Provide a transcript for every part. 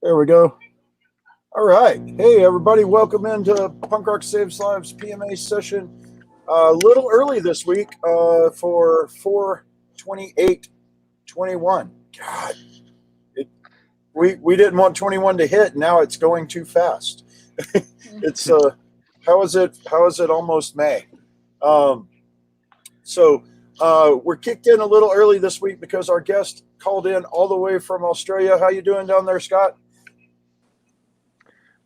There we go. All right. Hey, everybody. Welcome into Punk Rock Saves Lives PMA session. A little early this week for 4/28/21. God, it, we didn't want 21 to hit. Now it's going too fast. It's how is it? How is it almost May? Um, so we're kicked in a little early this week because our guest called in all the way from Australia. How you doing down there, Scott?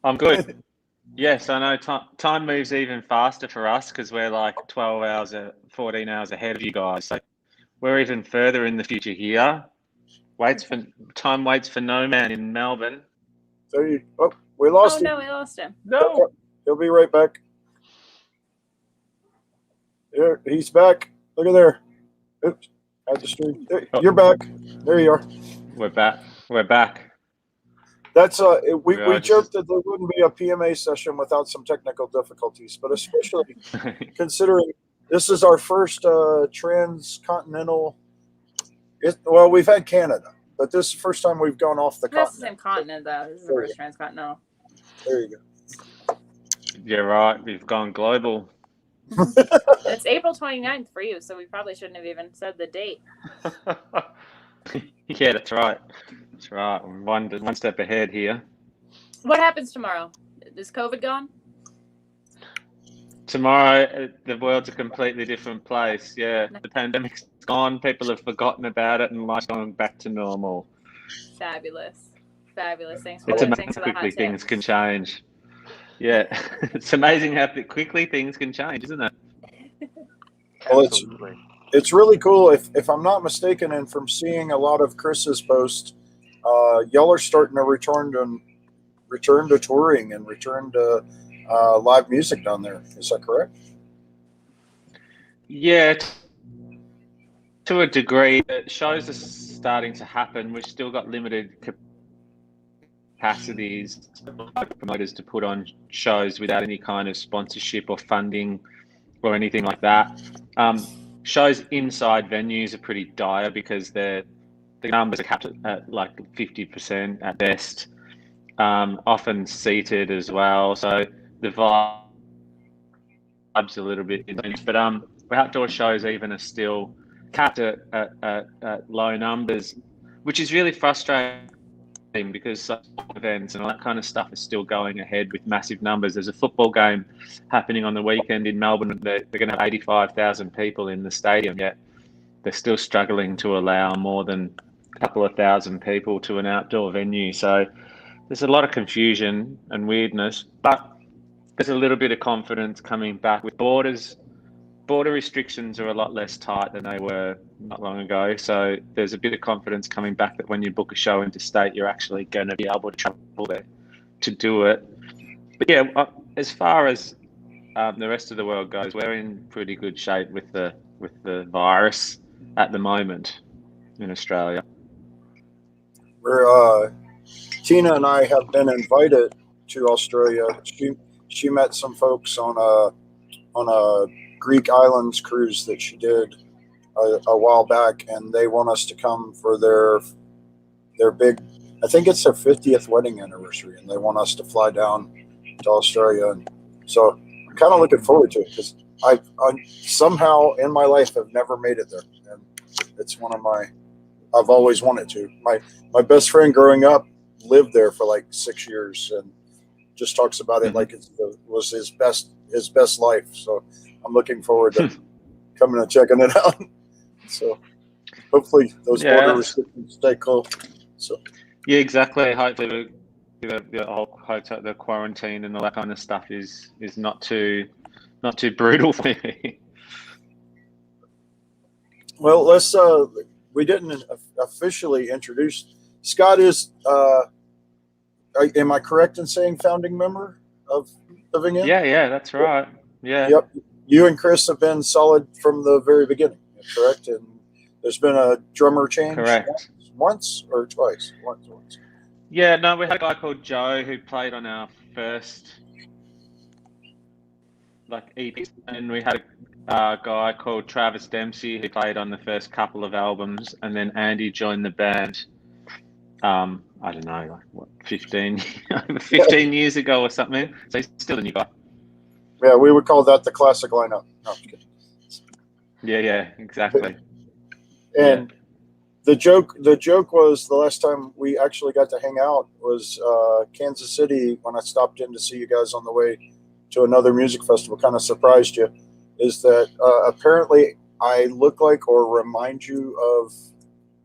I'm good. Yes, I know time moves even faster for us because we're like 12 hours, 14 hours ahead of you guys. So we're even further in the future here. Time waits for no man in Melbourne. We lost him. No, we lost him. No. He'll be right back. There, he's back. Look at there. Oops, had the stream. You're back. There you are. We're back. We're back. That's we joked that there wouldn't be a PMA session without some technical difficulties, but especially considering this is our first transcontinental. Well, we've had Canada, but this is the first time we've gone off the continent. That's the same continent, though. This is the first transcontinental. There you go. You're right. We've gone global. It's April 29th for you, so we probably shouldn't have even said the date. Yeah, that's right. That's right. We're one step ahead here. What happens tomorrow? Is COVID gone? Tomorrow, the world's a completely different place. Yeah, the pandemic's gone. People have forgotten about it, and life's going back to normal. Fabulous. Thanks for It's the amazing hot how quickly tip. things can change. Yeah, it's amazing how quickly things can change, isn't it? Well, it's really cool. If I'm not mistaken, and from seeing a lot of Chris's posts, y'all are starting to return to touring and return to live music down there. Is that correct? Yeah, to a degree. Shows are starting to happen. We've still got limited capacities for promoters to put on shows without any kind of sponsorship or funding or anything like that. Shows inside venues are pretty dire because the numbers are capped at like 50% at best, often seated as well. So the vibe's a little bit, but outdoor shows even are still capped at low numbers, which is really frustrating because events and all that kind of stuff is still going ahead with massive numbers. There's a football game happening on the weekend in Melbourne. They're going to have 85,000 people in the stadium, yet they're still struggling to allow more than a couple of thousand people to an outdoor venue. So there's a lot of confusion and weirdness, but there's a little bit of confidence coming back with borders. Border restrictions are a lot less tight than they were not long ago. So there's a bit of confidence coming back that when you book a show interstate, you're actually going to be able to travel there to do it. But yeah, as far as the rest of the world goes, we're in pretty good shape with the virus at the moment in Australia. Tina and I have been invited to Australia. She met some folks on a Greek islands cruise that she did a while back, and they want us to come for their big, I think it's their 50th wedding anniversary, and they want us to fly down to Australia. And so I'm kind of looking forward to it because I somehow in my life have never made it there, and it's one of I've always wanted to. My best friend growing up lived there for like 6 years and just talks about it like it was his best life. So I'm looking forward to coming and checking it out. So hopefully those border restrictions stay cool. So yeah, exactly. Hopefully the whole hotel, the quarantine and all that kind of stuff is not too brutal for me. Well, let's we didn't officially introduce Scott. Is am I correct in saying founding member of Living In? Yeah, that's right. Yeah. Yep. You and Chris have been solid from the very beginning, correct? And there's been a drummer change. Correct. Once or twice? Once. Yeah, no, we had a guy called Joe who played on our first EP, and we had a guy called Travis Dempsey who played on the first couple of albums, and then Andy joined the band I don't know, like what, 15, 15 years ago or something. So he's still a new guy. Yeah, we would call that the classic lineup. No, I'm kidding. Yeah, exactly. And the joke was the last time we actually got to hang out was Kansas City when I stopped in to see you guys on the way to another music festival. Kind of surprised you, is that apparently I look like or remind you of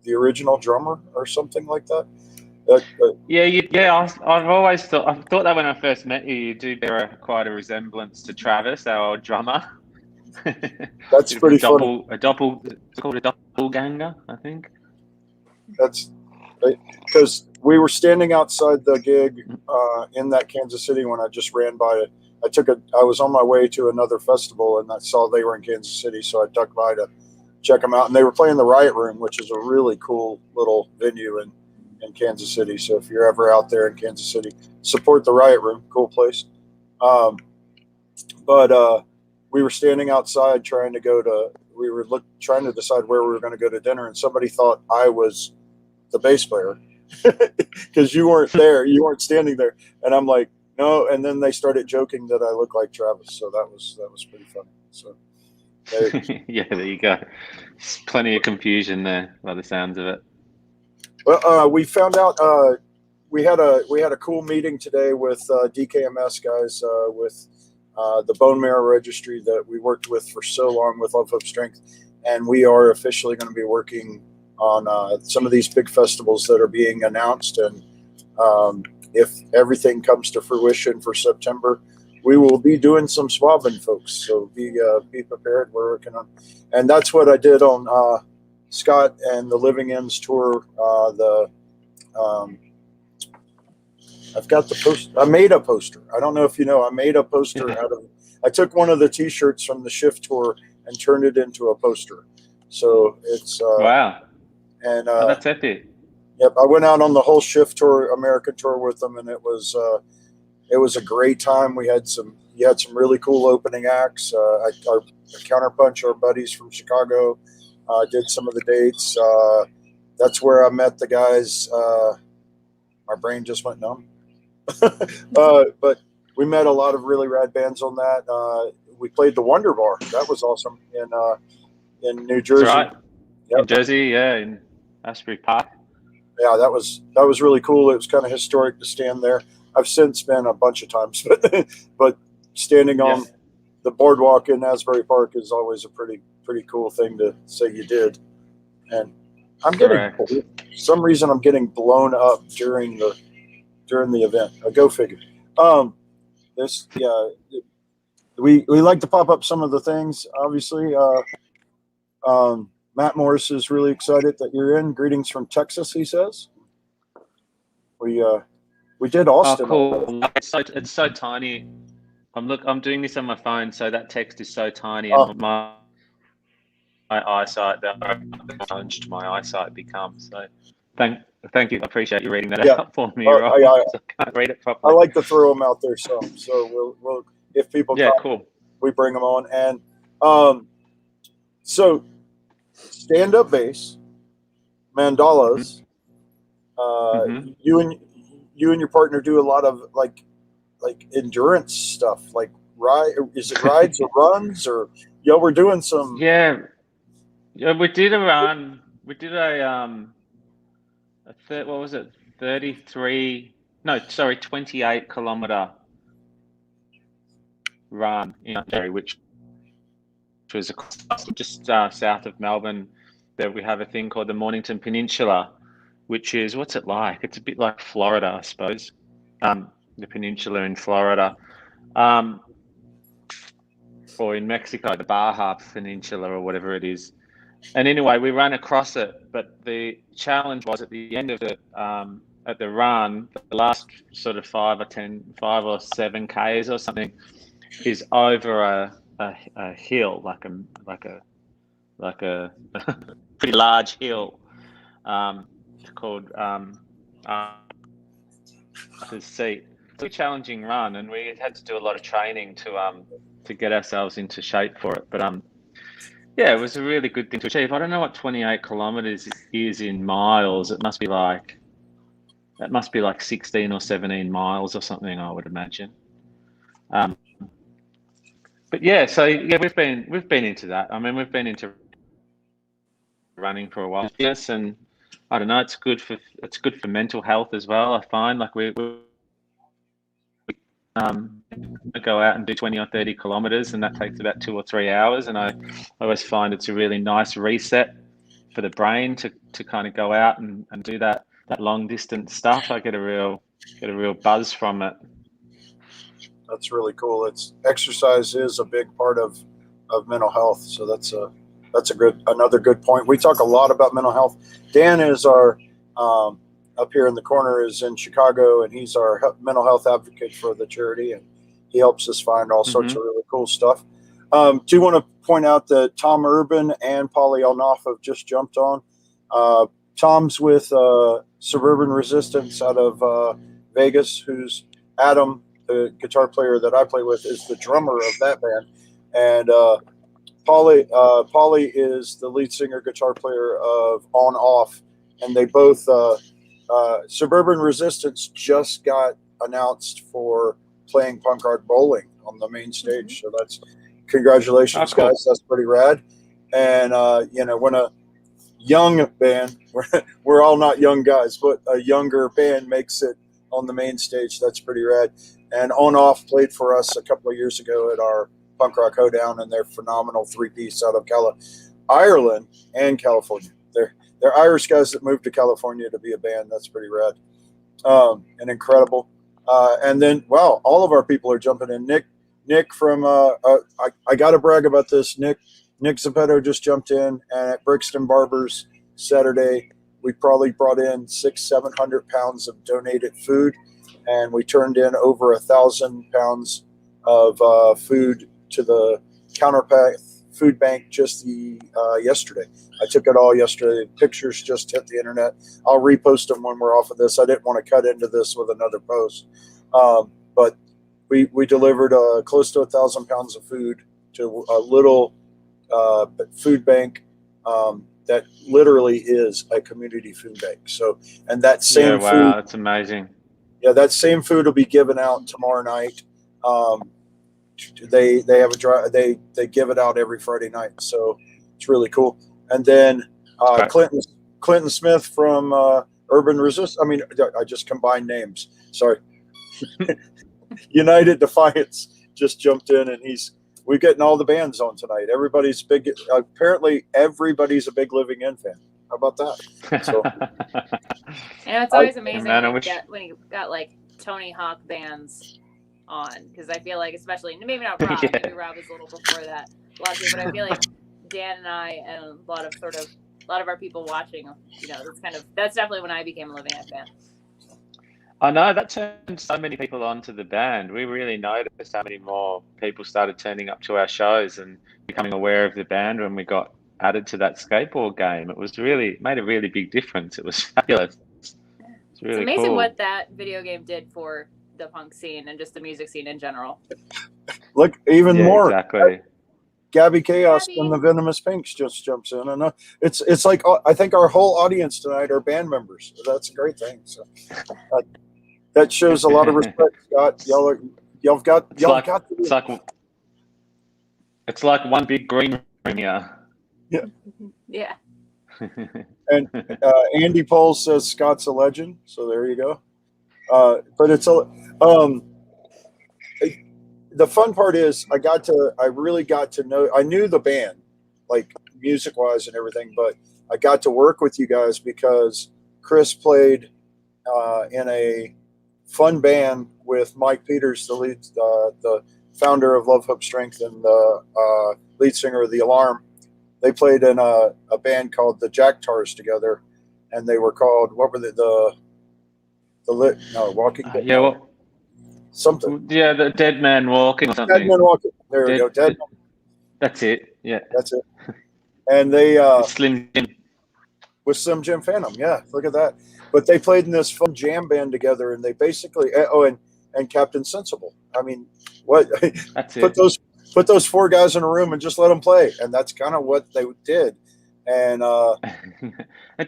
the original drummer or something like that. I've always thought. I thought that when I first met you, you do bear quite a resemblance to Travis, our old drummer. That's pretty funny. It's called a doppelganger, I think. That's because we were standing outside the gig in that Kansas City when I just ran by it. I was on my way to another festival and I saw they were in Kansas City, so I ducked by to check them out. And they were playing the Riot Room, which is a really cool little venue in Kansas City. So if you're ever out there in Kansas City, support the Riot Room. Cool place. But we were standing outside trying to trying to decide where we were going to go to dinner, and somebody thought I was the bass player because you weren't there. You weren't standing there. And I'm like, no. And then they started joking that I look like Travis. So that was pretty funny. So yeah, there you go. There's plenty of confusion there by the sounds of it. Well, we found out we had a cool meeting today with DKMS guys with the bone marrow registry that we worked with for so long with Love Hope Strength, and we are officially going to be working on some of these big festivals that are being announced. And if everything comes to fruition for September, we will be doing some swabbing, folks. So be prepared. We're working on, and that's what I did on Scott and the Living Ends tour. I've got the post. I made a poster. I don't know if you know. I made a poster out of. I took one of the T-shirts from the Shift tour and turned it into a poster. So it's wow. And that's epic. Yep, I went out on the whole Shift tour, American tour with them, and it was a great time. You had some really cool opening acts. Our Counterpunch, our buddies from Chicago, did some of the dates. That's where I met the guys. My brain just went numb. But we met a lot of really rad bands on that. We played the Wonder Bar. That was awesome in New Jersey. That's right. Yep. In Jersey, yeah, in Asbury Park. Yeah, that was really cool. It was kind of historic to stand there. I've since been a bunch of times, but standing on the boardwalk in Asbury Park is always a pretty cool thing to say you did. And I'm Correct. for some reason I'm getting blown up during the event. Go figure. We like to pop up some of the things. Obviously, Matt Morris is really excited that you're in. Greetings from Texas, he says. We did Austin. Oh, cool. It's so tiny. I'm doing this on my phone, so that text is so tiny, and my eyesight, the challenged my eyesight becomes. So thank you. I appreciate you reading that out for me. I can't read it properly. I like to throw them out there some. So we'll if people cool. We bring them on. And so stand-up bass, mandalas. You and your partner do a lot of like endurance stuff, like is it rides or runs, or we're doing some. Yeah, we did a run. We did what was it? 28-kilometer run in Ontario, which was just south of Melbourne. There we have a thing called the Mornington Peninsula, which is, what's it like? It's a bit like Florida, I suppose. The peninsula in Florida, or in Mexico, the Baja Peninsula or whatever it is. And anyway, we ran across it, but the challenge was at the end of it, at the run, the last sort of 5 or 7 Ks or something, is over a hill, like a pretty large hill, called Arthur's Seat. It's a challenging run, and we had to do a lot of training to get ourselves into shape for it. But yeah, it was a really good thing to achieve. I don't know what 28 kilometers is in miles. It must be like That must be like 16 or 17 miles or something, I would imagine. But yeah, so yeah, we've been into that. I mean, we've been into running for a while. Yes, and I don't know, it's good for mental health as well. I find like we go out and do 20 or 30 kilometers, and that takes about 2 or 3 hours. And I always find it's a really nice reset for the brain to kind of go out and do that long distance stuff. I get a real buzz from it. That's really cool. It's exercise is a big part of mental health. So that's another good point. We talk a lot about mental health. Dan is our up here in the corner is in Chicago, and he's our mental health advocate for the charity, and he helps us find all sorts of really cool stuff. Do you want to point out that Tom Urban and Polly Elnoff have just jumped on? Tom's with Suburban Resistance out of Vegas, who's Adam, the guitar player that I play with, is the drummer of that band. And Polly is the lead singer, guitar player of On Off. And they both, Suburban Resistance just got announced for playing punk rock bowling on the main stage. So that's, congratulations, cool. guys. That's pretty rad. And, when a young band, we're all not young guys, but a younger band makes it on the main stage, that's pretty rad. And On Off played for us a couple of years ago at our Punk Rock Hoedown, and they're phenomenal three-piece out of Ireland and California. They're Irish guys that moved to California to be a band. That's pretty rad and incredible. And then, wow, all of our people are jumping in. Nick from I got to brag about this. Nick Zappetto just jumped in, and at Brixton Barbers Saturday, we probably brought in 600-700 pounds of donated food, and we turned in over 1,000 pounds of food to the Counterpath Food Bank just yesterday. I took it all yesterday. Pictures just hit the internet. I'll repost them when we're off of this. I didn't want to cut into this with another post, but we delivered close to 1,000 pounds of food to a little food bank that literally is a community food bank. So, and that same wow, food, that's amazing. Yeah, that same food will be given out tomorrow night. They have they give it out every Friday night, so it's really cool. And then Clinton Smith from Urban Resist. I mean, I just combined names. Sorry, United Defiance just jumped in, and we're getting all the bands on tonight. Everybody's big. Apparently, everybody's a big Living In fan. How about that? So, and it's always amazing when you got like Tony Hawk bands on, because I feel like, especially maybe not Rob, maybe Rob was a little before that, but I feel like Dan and I and a lot of our people watching, that's definitely when I became a Living In fan. I know that turned so many people onto the band. We really noticed how many more people started turning up to our shows and becoming aware of the band when we got added to that skateboard game. It was made a really big difference. It was fabulous. It's amazing cool. what that video game did for the punk scene and just the music scene in general. Look, more. Exactly. Gabby Chaos from the Venomous Pinks just jumps in, and it's like I think our whole audience tonight are band members. So that's a great thing. So that shows a lot of respect, Scott. It's like one big green room here. Yeah. Yeah. And Andy Pohl says Scott's a legend. So there you go. But it's the fun part is I really got to know. I knew the band, like music wise and everything, but I got to work with you guys because Chris played in a fun band with Mike Peters, the founder of Love, Hope, Strength, and the lead singer of The Alarm. They played in a band called the Jack Tars together, and they were called, what were they? Walking. Something. Yeah, the Dead Man Walking or something. Dead Man Walking. There we go. Dead Man. That's it. Yeah. That's it. And they Slim Jim. With Slim Jim Phantom. Yeah, look at that. But they played in this fun jam band together, and they basically and Captain Sensible. I mean, what? That's put those 4 guys in a room and just let them play, and that's kind of what they did. And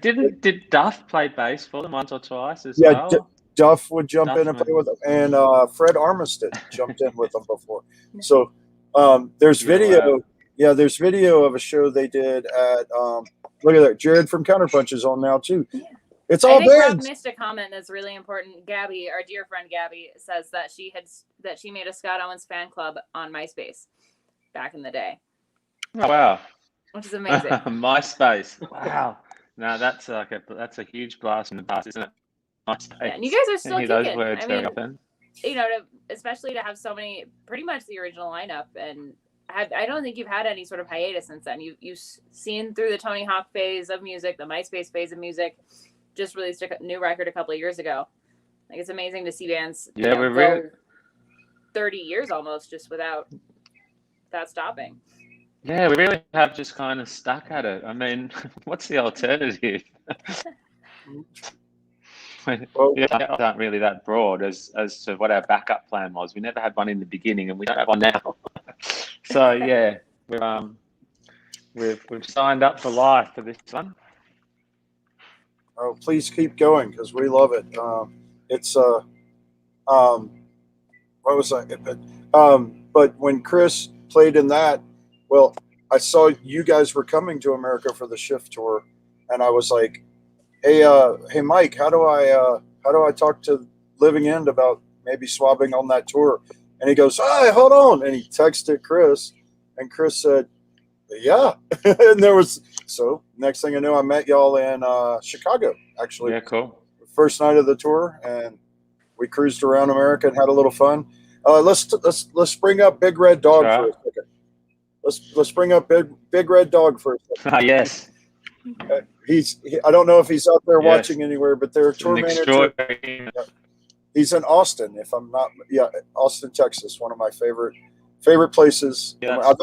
did Duff play bass for them once or twice as yeah, well? Duff would jump in and Duff, play with them, and Fred Armistead jumped in with them before. So there's video. Wow. Yeah, there's video of a show they did at. Look at that, Jared from Counterpunch is on now too. It's all I think Rob bands. missed a comment that's really important. Gabby, our dear friend Gabby, says that she made a Scott Owens fan club on MySpace back in the day. Oh, wow. Which is amazing. MySpace. Wow. No, that's a huge blast from the past, isn't it? MySpace. Yeah, and you guys are still kicking. Those words very often. You know, especially to have so many, pretty much the original lineup, and I don't think you've had any sort of hiatus since then. You've seen through the Tony Hawk phase of music, the MySpace phase of music. Just released a new record a couple of years ago. Like, it's amazing to see bands go 30 years almost just without stopping. Yeah, we really have just kind of stuck at it. I mean, what's the alternative? Aren't really that broad as to what our backup plan was. We never had one in the beginning, and we don't have one now. So yeah, we've signed up for life for this one. Oh, please keep going because we love it. It's what was I? But when Chris played in that, well, I saw you guys were coming to America for the Shift tour, and I was like, hey Mike, how do I talk to Living End about maybe swabbing on that tour? And he goes, hey, hold on, and he texted Chris, and Chris said, yeah. And so next thing I knew, I met y'all in Chicago, actually. Yeah, cool. First night of the tour, and we cruised around America and had a little fun. Let's bring up Big Red Dog for a second. Let's bring up Big Red Dog for a second. Yes. I don't know if he's out there watching anywhere, but their tour manager. He's in Austin, Austin, Texas, one of my favorite places. Yeah,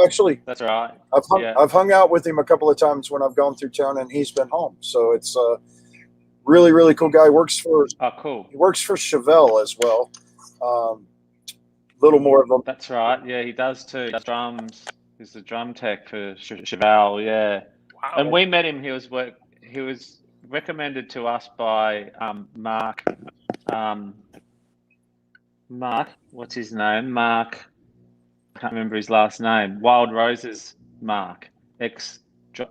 that's right. I've hung out with him a couple of times when I've gone through town, and he's been home. So it's really, really cool guy. He works for Chevelle as well. Little more of them. That's right. Yeah, he does too. He does drums. He's the drum tech for Chevelle. Yeah. Wow. And we met him. He was recommended to us by Mark. Mark, what's his name? Mark. I can't remember his last name. Wild Roses Mark.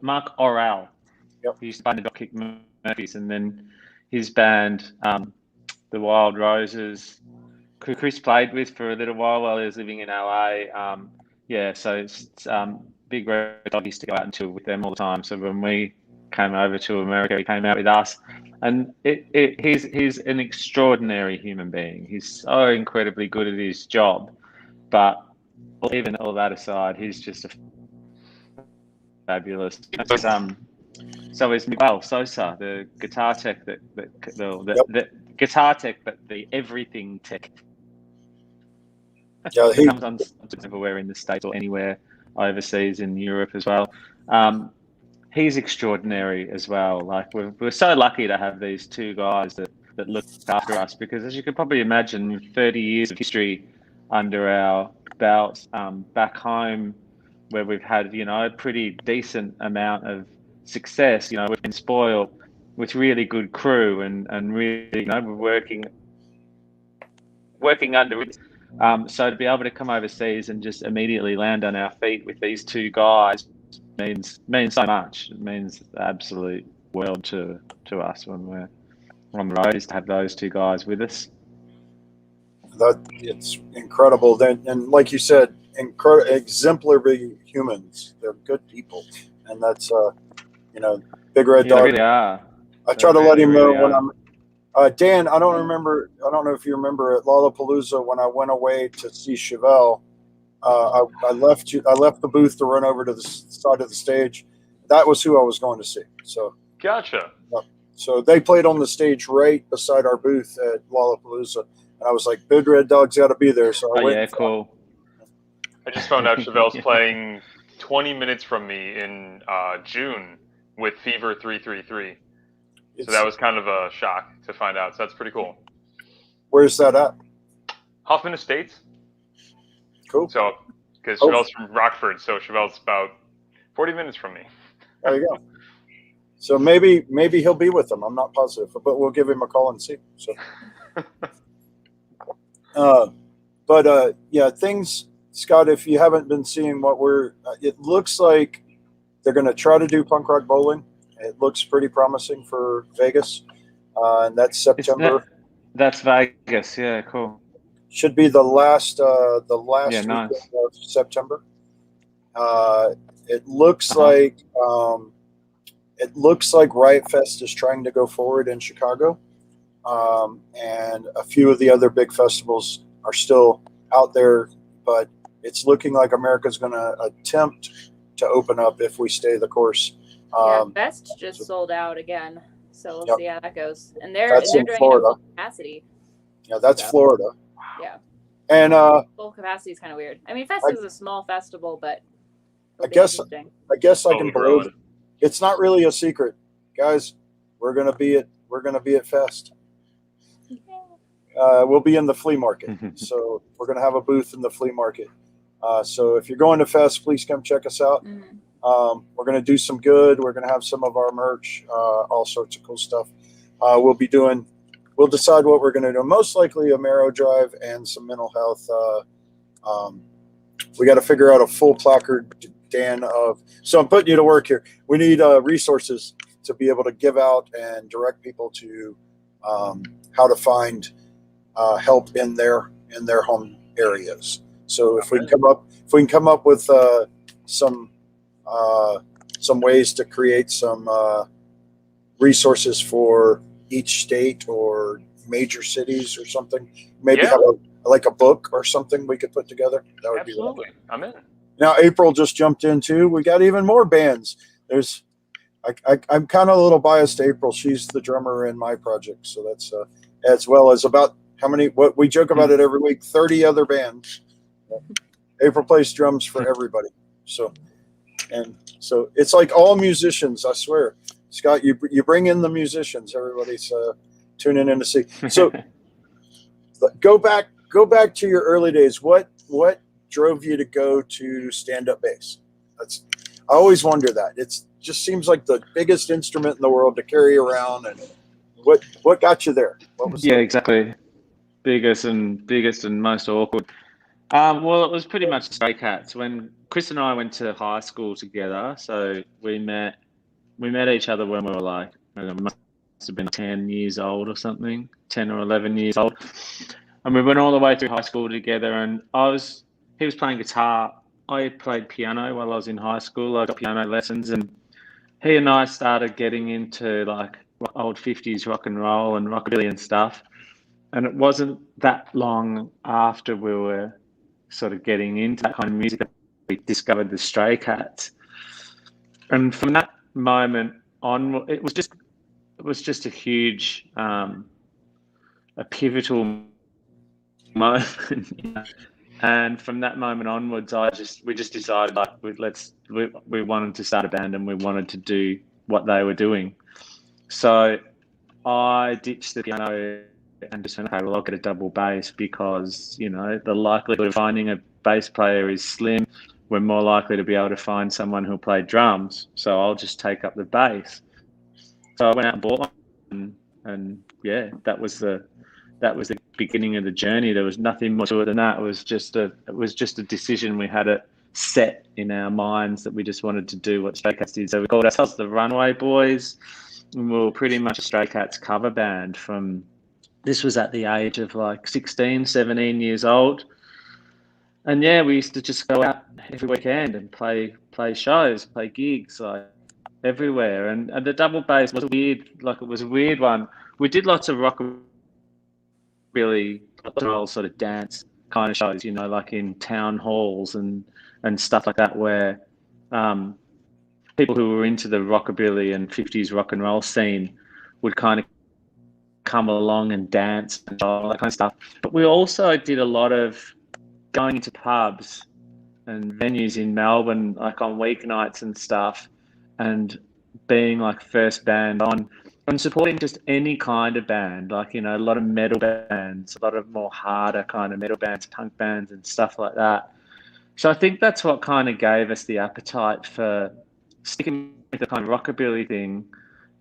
Mark Orell. Yep. He used to play in the Dropkick Murphys, and then his band, the Wild Roses, Chris played with for a little while he was living in LA. So it's Big Red Dog used to go out and tour with them all the time. So when we came over to America, he came out with us, and he's an extraordinary human being. He's so incredibly good at his job, but even all that aside, he's just a fabulous. So is Miguel Sosa, the guitar tech the guitar tech, but the everything tech. Yeah, he comes on everywhere in the States or anywhere overseas in Europe as well. He's extraordinary as well. Like we're so lucky to have these two guys that look after us, because as you can probably imagine, 30 years of history under our belts, back home where we've had, a pretty decent amount of success. We've been spoiled with really good crew and really, we're working under it. So to be able to come overseas and just immediately land on our feet with these two guys means so much. It means the absolute world to us when we're on the road, is to have those two guys with us. It's incredible. And like you said, exemplary humans. They're good people, and that's Big Red Dog. They really are. I try to let him know when I'm. Dan, I don't know if you remember at Lollapalooza when I went away to see Chevelle. I left the booth to run over to the side of the stage. That was who I was going to see. So gotcha. So they played on the stage right beside our booth at Lollapalooza, and I was like, "Big Red Dog's got to be there." So I went. Yeah, cool. I just found out Chevelle's playing 20 minutes from me in June with Fever 333. So that was kind of a shock to find out. So that's pretty cool. Where's that at? Hoffman Estates. Cool. So, because Chevelle's from Rockford, so Chevelle's about 40 minutes from me. There you go. So maybe he'll be with them. I'm not positive, but we'll give him a call and see. So, yeah, things, Scott. If you haven't been seeing what it looks like they're going to try to do punk rock bowling. It looks pretty promising for Vegas, and that's September. That's Vegas. Yeah, cool. Should be the last Yeah, weekend nice. of September. It looks like Riot Fest is trying to go forward in Chicago, and a few of the other big festivals are still out there, but it's looking like America's going to attempt to open up if we stay the course. Fest just sold out again, so we'll see how that goes. And they're in doing Florida. it full capacity. Yeah, that's Florida. Yeah. And full capacity is kind of weird. I mean, Fest is a small festival, but I guess I can believe it. It's not really a secret, guys. We're gonna be at Fest. We'll be in the flea market, so we're gonna have a booth in the flea market. So if you're going to Fest, please come check us out. We're gonna do some good. We're gonna have some of our merch, all sorts of cool stuff. We'll decide what we're gonna do. Most likely a marrow drive and some mental health. We got to figure out a full placard, Dan. So I'm putting you to work here. We need resources to be able to give out and direct people to how to find help in their home areas. So if we can come up with some ways to create some resources for each state or major cities or something, maybe have a book or something we could put together. That would be lovely. I'm in. Now April just jumped in too. We got even more bands. I'm kind of a little biased to April. She's the drummer in my project, so that's as well as about what we joke about it every week. 30 other bands. April plays drums for everybody. So it's like all musicians. I swear, Scott, you bring in the musicians. Everybody's tuning in to see. So go back to your early days. What drove you to go to stand-up bass? I always wonder that. It just seems like the biggest instrument in the world to carry around. And what got you there? What was exactly. Biggest and most awkward. Well, it was pretty much Stray Cats. When Chris and I went to high school together, so we met each other when we were like, must have been 10 years old or something, 10 or 11 years old. And we went all the way through high school together, and he was playing guitar. I played piano while I was in high school. I got piano lessons, and he and I started getting into like old 50s rock and roll and rockabilly and stuff. And it wasn't that long after we were sort of getting into that kind of music that we discovered the Stray Cats. And from that moment on, it was just a huge, a pivotal moment. And from that moment onwards, we just decided like we wanted to start a band and we wanted to do what they were doing. So I ditched the piano and just went, okay, well, I'll get a double bass because, the likelihood of finding a bass player is slim. We're more likely to be able to find someone who'll play drums. So I'll just take up the bass. So I went out and bought one, and yeah, that was the beginning of the journey. There was nothing more to it than that. It was just a decision. We had it set in our minds that we just wanted to do what Stray Cats did. So we called ourselves the Runaway Boys, and we were pretty much a Stray Cats cover band this was at the age of like 16, 17 years old. And yeah, we used to just go out every weekend and play shows, play gigs, like everywhere. And the double bass was a weird one. We did lots of rockabilly, sort of dance kind of shows, like in town halls and stuff like that, where people who were into the rockabilly and 50s rock and roll scene would kind of come along and dance and all that kind of stuff. But we also did a lot of going into pubs and venues in Melbourne, like on weeknights and stuff, and being like first band on and supporting just any kind of band, like, a lot of metal bands, a lot of more harder kind of metal bands, punk bands and stuff like that. So I think that's what kind of gave us the appetite for sticking with the kind of rockabilly thing,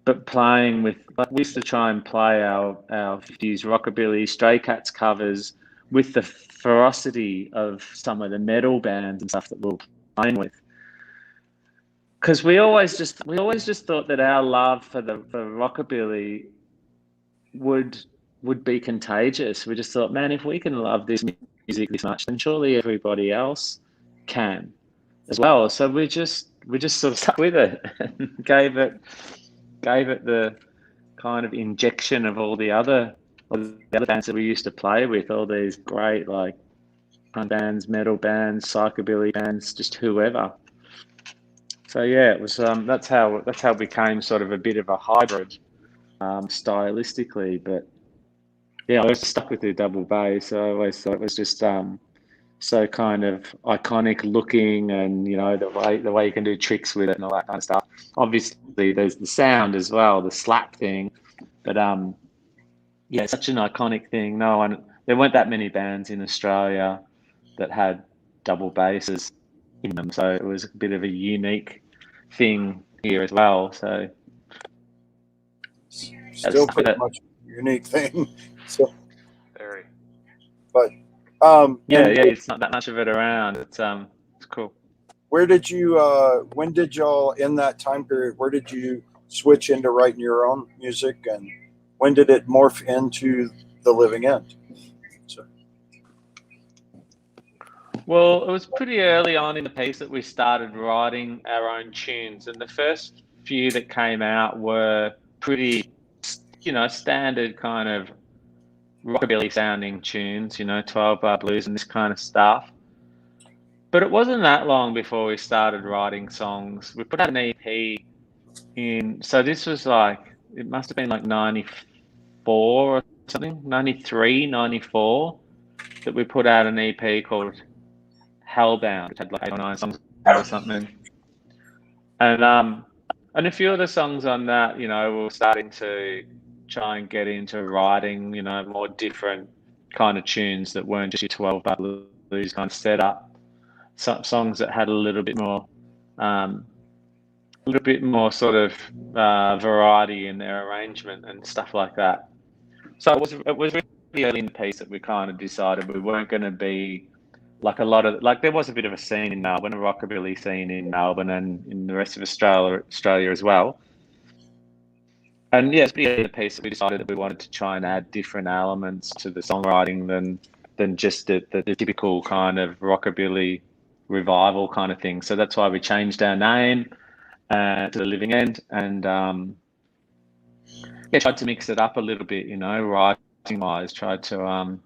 but playing with, like, we used to try and play our 50s rockabilly, Stray Cats covers with the ferocity of some of the metal bands and stuff that we were playing with. Because we always just thought that our love for rockabilly would be contagious. We just thought, man, if we can love this music this much, then surely everybody else can as well. So we just sort of stuck with it and gave it the kind of injection of all the other bands that we used to play with, all these great like punk bands, metal bands, psychobilly bands, just whoever. So yeah, it was that's how it became sort of a bit of a hybrid stylistically. But yeah, I was stuck with the double bass. So I always thought it was just so kind of iconic looking, and you know, the way you can do tricks with it and all that kind of stuff. Obviously, there's the sound as well, the slap thing. But yeah, it's such an iconic thing. There weren't that many bands in Australia that had double basses in them, so it was a bit of a unique thing here as well. So still pretty much a unique thing. So very. But yeah, it's not that much of it around. It's cool. Where did you when did y'all, in that time period, where did you switch into writing your own music, and when did it morph into The Living End? So. Well, it was pretty early on in the piece that we started writing our own tunes, and the first few that came out were pretty, you know, standard kind of rockabilly sounding tunes, you know, 12-bar blues and this kind of stuff. But it wasn't that long before we started writing songs. We put out an EP in, so this was like, it must have been like 94 or something, 93, 94, that we put out an EP called Hellbound, which had like 8 or 9 songs or something. And a few of the songs on that, you know, we were starting to try and get into writing, you know, more different kind of tunes that weren't just your 12-bar blues kind of setup. Some songs that had a little bit more sort of variety in their arrangement and stuff like that. So it was really early in the piece that we kind of decided we weren't going to be like a lot of, like, there was a bit of a scene in Melbourne, a rockabilly scene in Melbourne and in the rest of Australia as well. And yeah, it's pretty early in the piece that we decided that we wanted to try and add different elements to the songwriting than just the typical kind of rockabilly revival kind of thing. So that's why we changed our name to The Living End, and tried to mix it up a little bit, you know, writing wise, tried to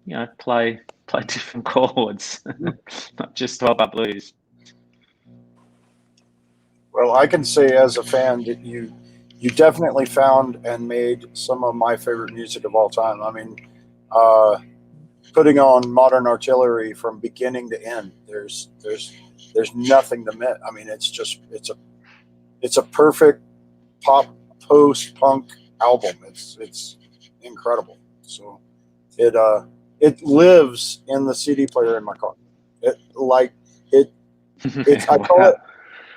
you know, play different chords, not just 12-bar blues. Well, I can say as a fan that you definitely found and made some of my favorite music of all time. I mean, putting on Modern Artillery from beginning to end, there's nothing to miss. I mean, it's a perfect pop post-punk album. It's incredible. So it lives in the CD player in my car.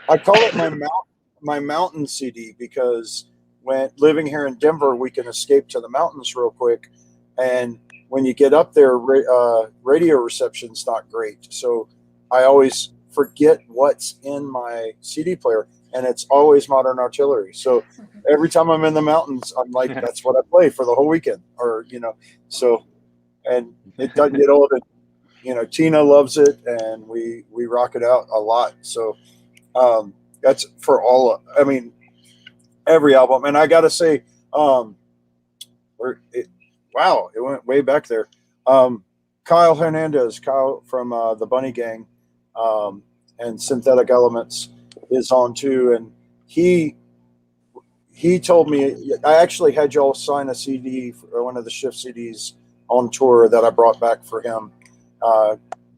I call it my mountain CD, because when living here in Denver, we can escape to the mountains real quick, and when you get up there, radio reception's not great. So I always forget what's in my CD player, and it's always Modern Artillery. So every time I'm in the mountains, I'm like, that's what I play for the whole weekend, or, you know, so, and it doesn't get old. And, you know, Tina loves it, and we rock it out a lot. So that's for every album. And I got to say, it went way back there. Kyle Hernandez, from the Bunny Gang and Synthetic Elements is on too. And he told me, I actually had y'all sign a CD, for one of the Shift CDs on tour that I brought back for him.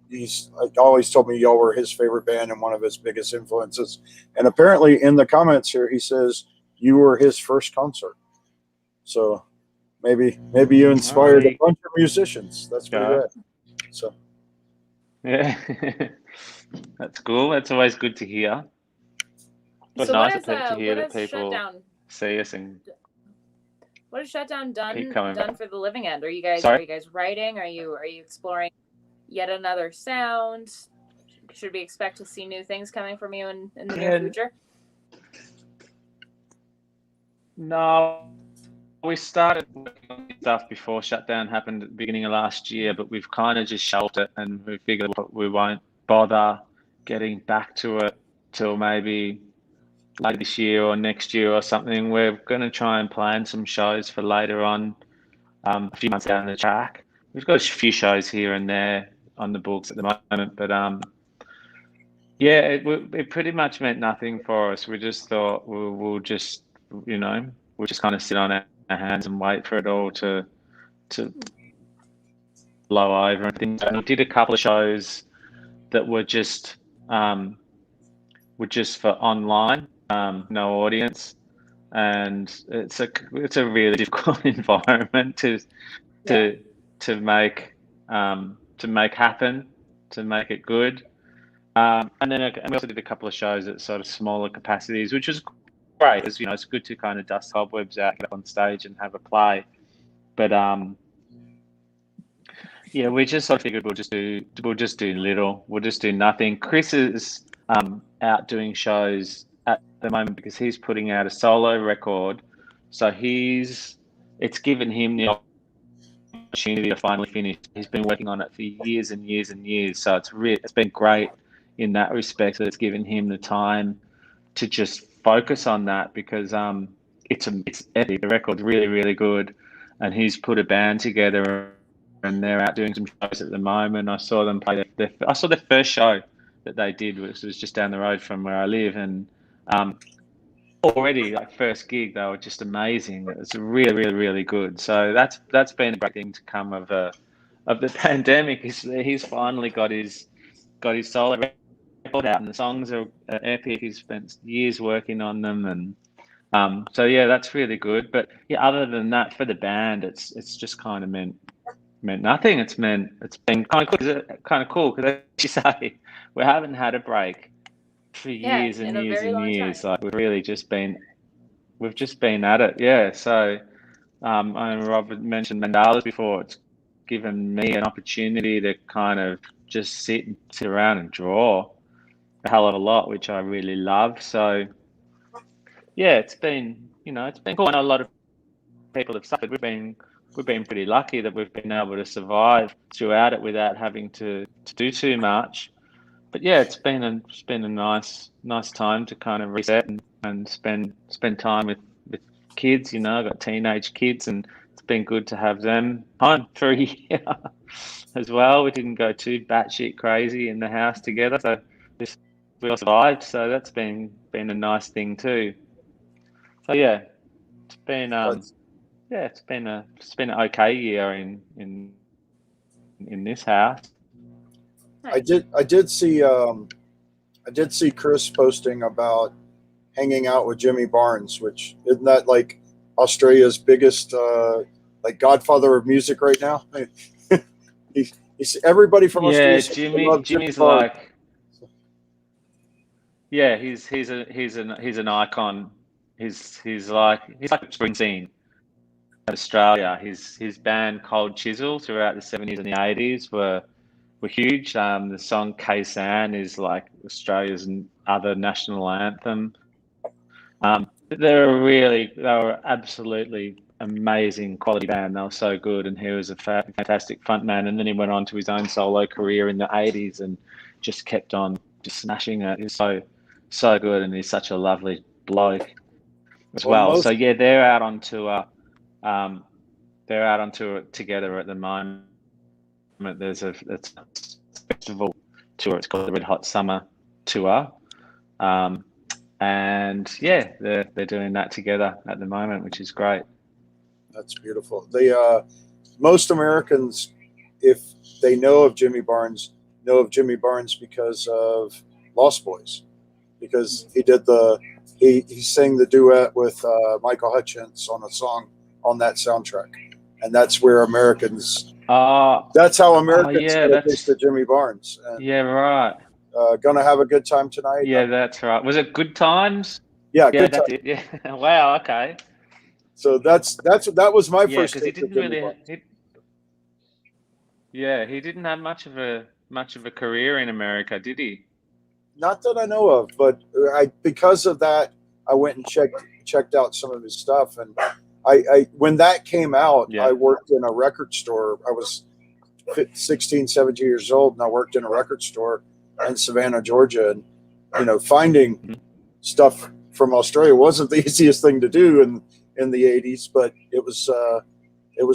He's always told me y'all were his favorite band and one of his biggest influences. And apparently in the comments here, he says you were his first concert. So maybe you inspired a bunch of musicians. That's pretty rad. So yeah, that's cool. That's always good to hear. So what has Shutdown see us and what has Shutdown keep coming done back. for the living end? Are you guys writing? Are you exploring yet another sound? Should we expect to see new things coming from you in the near future? No, we started working on stuff before Shutdown happened at the beginning of last year, but we've kind of just shelved it, and we figured we won't bother getting back to it till maybe later this year or next year or something. We're going to try and plan some shows for later on, a few months down the track. We've got a few shows here and there on the books at the moment, but yeah, it pretty much meant nothing for us. We just thought we'll just, we'll just kind of sit on our hands and wait for it all to blow over and things. And we did a couple of shows that were just for online, no audience, and it's a really difficult environment to make happen, to make it good. And we also did a couple of shows at sort of smaller capacities, which was great. Because, it's good to kind of dust cobwebs out, get up on stage and have a play. But yeah, we just sort of figured we'll just do little. We'll just do nothing. Chris is out doing shows at the moment because he's putting out a solo record. So it's given him the opportunity to finally finish. He's been working on it for years and years and years. So it's been great in that respect, that it's given him the time to just focus on that, because it's epic. The record's really, really good, and he's put a band together, and they're out doing some shows at the moment. I saw them play I saw the first show that they did, which was just down the road from where I live, and already, like, first gig, they were just amazing. It was really, really, really good. So that's been a great thing to come of the pandemic. He's finally got his solo record out, and the songs are epic. He's spent years working on them, and so yeah, that's really good. But yeah, other than that, for the band, it's just kind of meant nothing. It's been kind of cool because, as you say, we haven't had a break for years and years and years. Like, we've just been at it. Yeah. So and Robert mentioned mandalas before. It's given me an opportunity to kind of just sit around and draw a hell of a lot, which I really love. So yeah, it's been cool. I know a lot of people have suffered. We've been pretty lucky that we've been able to survive throughout it without having to do too much. But yeah, it's been a nice time to kind of reset and spend time with kids. I've got teenage kids, and it's been good to have them home for a year as well. We didn't go too batshit crazy in the house together, so we all survived. So that's been a nice thing too. So yeah, it's been it's been an okay year in this house. I did see Chris posting about hanging out with Jimmy Barnes, which isn't that like Australia's biggest like godfather of music right now? He's everybody from Australia. Yeah, Jimmy's like, yeah, he's an icon. He's like Springsteen of Australia. His band Cold Chisel throughout the 70s and the 80s were huge. The song Khe-Sanh is like Australia's other national anthem. They were absolutely amazing quality band. They were so good, and he was a fantastic frontman. And then he went on to his own solo career in the 80s and just kept on just smashing it. He's so good, and he's such a lovely bloke as well. So yeah, they're out on tour. They're out on tour together at the moment. There's a festival tour. It's called the Red Hot Summer Tour, and yeah, they're doing that together at the moment, which is great. That's beautiful. Most Americans, if they know of Jimmy Barnes because of Lost Boys, because he sang the duet with Michael Hutchence on a song on that soundtrack, and that's where Americans. That's how Americans get to Jimmy Barnes. And, yeah, right. Gonna have a good time tonight. Yeah, that's right. Was it Good Times? Yeah, Yeah, good that's time. it. Yeah. Wow. Okay. So that was my Yeah, first because he taste of didn't Jimmy really. Barnes. He didn't have much of a career in America, did he? Not that I know of, but because of that, I went and checked out some of his stuff. And I when that came out, Yeah. I worked in a record store. I was 16, 17 years old, and I worked in a record store in Savannah, Georgia. And finding stuff from Australia wasn't the easiest thing to do in the 80s, but it was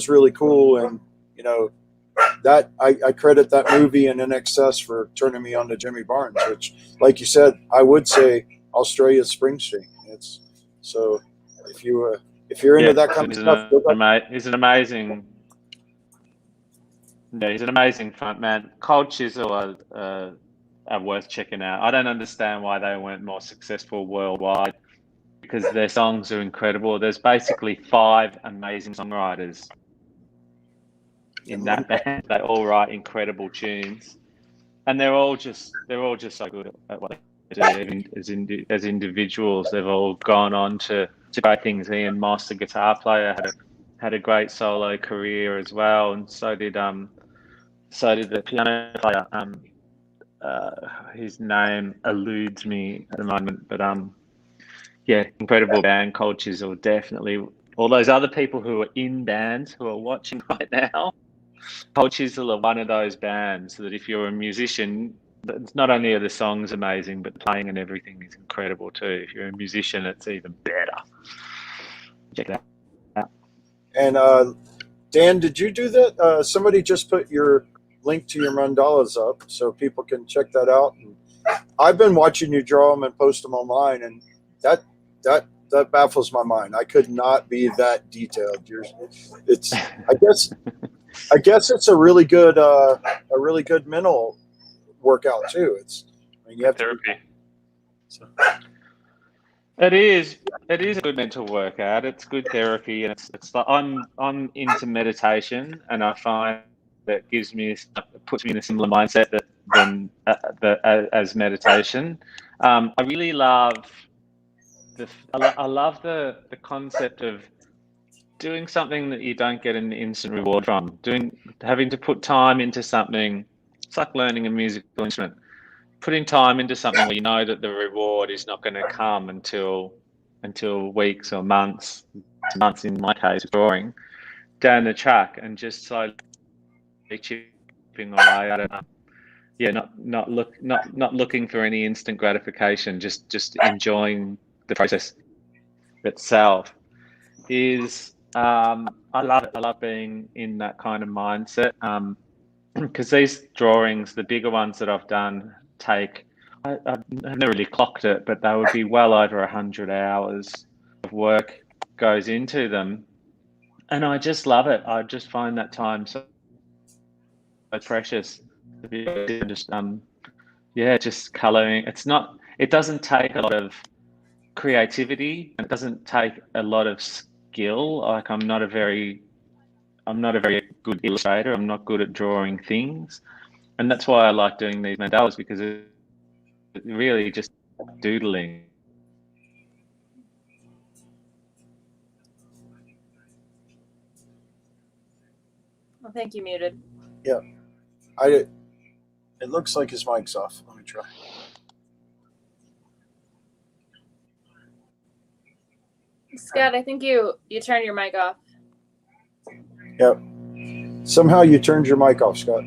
really cool. And that I credit that movie and NXS for turning me on to Jimmy Barnes, which, like you said, I would say Australia's Springsteen. It's so if you're into that kind of stuff, He's an amazing. Yeah, he's an amazing front man. Cold Chisel are worth checking out. I don't understand why they weren't more successful worldwide, because their songs are incredible. There's basically 5 amazing songwriters in that band. They all write incredible tunes, and they're all just so good at what they do. Even as individuals, they've all gone on to great things. Ian Moss, the guitar player, had a great solo career as well, and so did the piano player. His name eludes me at the moment, but yeah, incredible band. Cold Chisel, definitely. All those other people who are in bands who are watching right now, Cold Chisel are one of those bands that if you're a musician, not only are the songs amazing, but playing and everything is incredible too. If you're a musician, it's even better. Check that out. And Dan, did you do that? Somebody just put your link to your mandalas up so people can check that out. And I've been watching you draw them and post them online, and that baffles my mind. I could not be that detailed. It's I guess it's a really good mental workout too. You have therapy. It is a good mental workout. It's good therapy, and it's like I'm into meditation, and I find that puts me in a similar mindset as meditation. I really love I love the concept of doing something that you don't get an instant reward from. Having to put time into something. It's like learning a musical instrument. Putting time into something where you know that the reward is not going to come until weeks or months in my case, drawing down the track, and just slowly chipping away at it. Yeah, not looking for any instant gratification, just enjoying the process itself is I love it. I love being in that kind of mindset, because these drawings, the bigger ones that I've done, I've never really clocked it, but they would be well over 100 hours of work goes into them, and I just love it. I just find that time so precious. Just coloring. It doesn't take a lot of creativity, and it doesn't take a lot of skill. Like I'm not a very good illustrator. I'm not good at drawing things, and that's why I like doing these mandalas, because it really just doodling. I think you muted. Yeah, it looks like his mic's off. Let me try. Scott, I think you turned your mic off. Yep. Somehow you turned your mic off, Scott.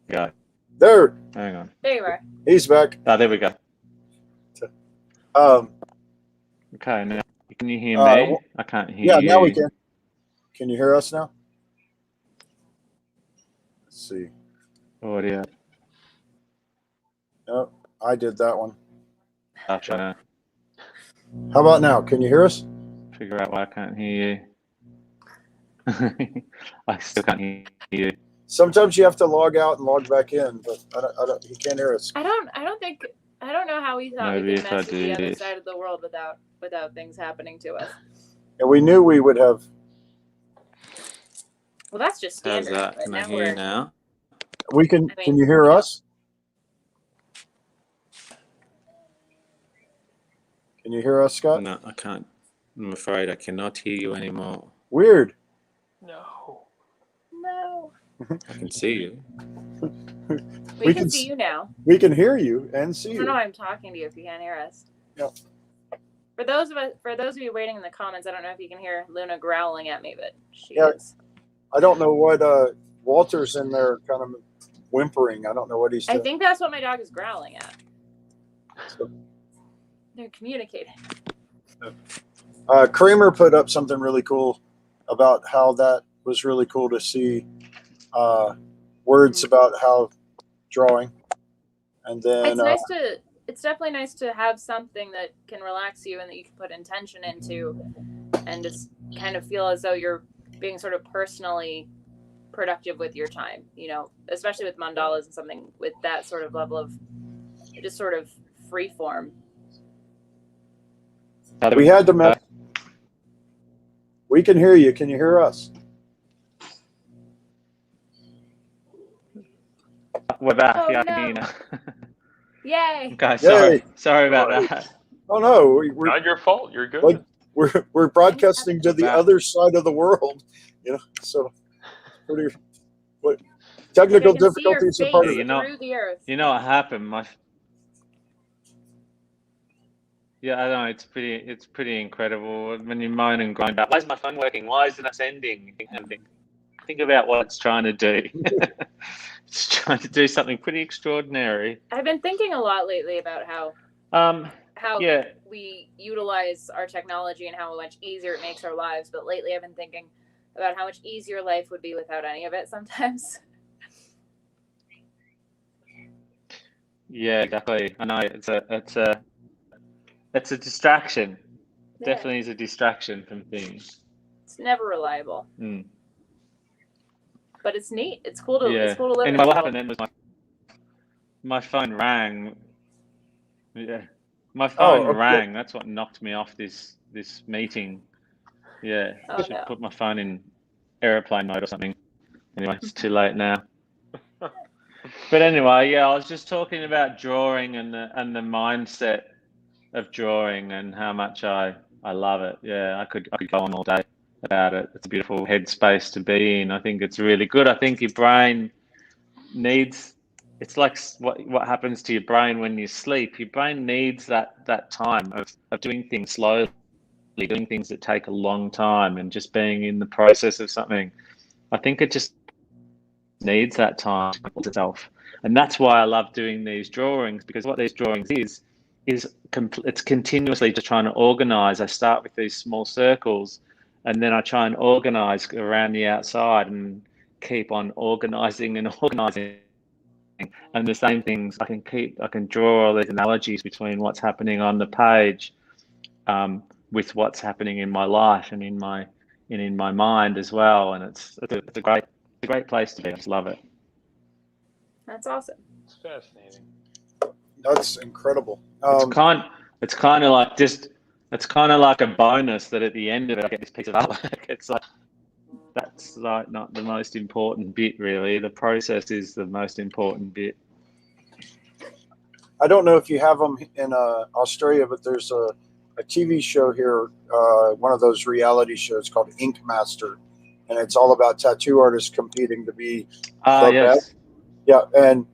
Yeah. There. Hang on. There you are. He's back. Oh, there we go. Okay, now can you hear me? I can't hear you. Yeah, now we can. Can you hear us now? Let's see. Audio. No, I did that one. I'm trying to How about now? Can you hear us? figure out why I can't hear you. I still can't hear you. Sometimes you have to log out and log back in, but I don't. He can't hear us. I don't know how we thought Maybe we could if I mess with the do other this. side of the world without things happening to us. And we knew we would have. Well, that's just How's standard. that? But Can I now hear you now? We can. I mean, Can you hear us? Can you hear us, Scott? No, I can't. I'm afraid I cannot hear you anymore. Weird. No. No. I can see you. We can see you now. We can hear you and see I you. don't know why I'm talking to you if you can't hear us. Yep. For those of you waiting in the comments, I don't know if you can hear Luna growling at me, but she Yeah. is. I don't know what Walter's in there kind of whimpering. I don't know what he's doing. I think that's what my dog is growling at. So, They're communicating. Kramer put up something really cool about how that was really cool to see words about how drawing. And then it's definitely nice to have something that can relax you and that you can put intention into and just kind of feel as though you're being sort of personally productive with your time, you know, especially with mandalas and something with that sort of level of just sort of free form. we had to we can hear you. Can you hear us? We're back. Oh, yeah, I no. can hear you now. Yay! Okay, sorry about that. Oh no, we're Not your fault. You're good. like we're broadcasting to the other side of the world, you know. So, what technical Like I can see your difficulties are face part of you it. know- through the earth. You know what happened? Yeah, I know it's pretty incredible when you moan and grind about. Why is my phone working? Why isn't it sending? Think about what it's trying to do. It's trying to do something pretty extraordinary. I've been thinking a lot lately about how Yeah. we utilize our technology and how much easier it makes our lives. But lately, I've been thinking about how much easier life would be without any of it. Sometimes. Yeah, exactly. I know it's a distraction. Yeah. Definitely is a distraction from things. It's never reliable. Mm. But it's neat. It's cool to Yeah. it's cool to live in. Anyway, what happened then was my phone rang. Yeah. My phone rang. That's what knocked me off this meeting. Yeah. I should put my phone in airplane mode or something. Anyway, it's too late now. But anyway, yeah, I was just talking about drawing and the mindset of drawing and how much I love it. Yeah, I could go on all day about it. It's a beautiful headspace to be in. I think it's really good. I think your brain needs, it's like what happens to your brain when you sleep. Your brain needs that time of doing things slowly, doing things that take a long time and just being in the process of something. I think it just needs that time to complete itself. And that's why I love doing these drawings, because what these drawings is it's continuously just trying to organize. I start with these small circles and then I try and organize around the outside and keep on organizing and organizing. And the same things, I can draw all these analogies between what's happening on the page with what's happening in my life and in my mind as well. And it's a great place to be. I just love it. That's awesome. It's fascinating. That's incredible. It's kind of like a bonus that at the end of it I get this piece of artwork. It's like that's like not the most important bit really. The process is the most important bit. I don't know if you have them in Australia, but there's a TV show here, one of those reality shows called Ink Master, and it's all about tattoo artists competing to be the best. Yeah, and